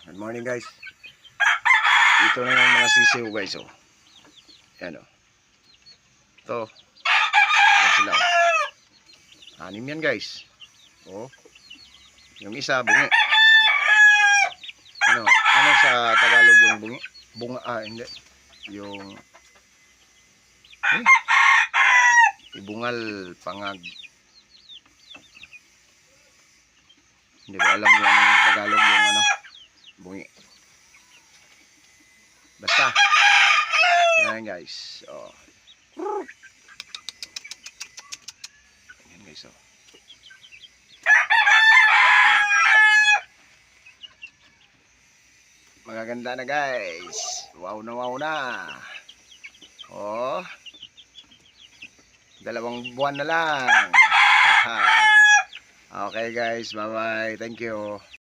Good morning guys. Ito na yung mga sisiw guys oh. Yan oh. Ito. Yan sila oh. Anim yan guys. Oh. Yung isa bungi. Ano sa Tagalog yung bungi? Bunga hindi. Yung ibungal pangag. Hindi ko alam yung Tagalog yung ano. Bungi. Basta. Yan guys. Oh. Yan guys oh. Magaganda na guys. Wow na wow na. Oh. 2 buwan na lang. Okay guys. Bye bye. Thank you.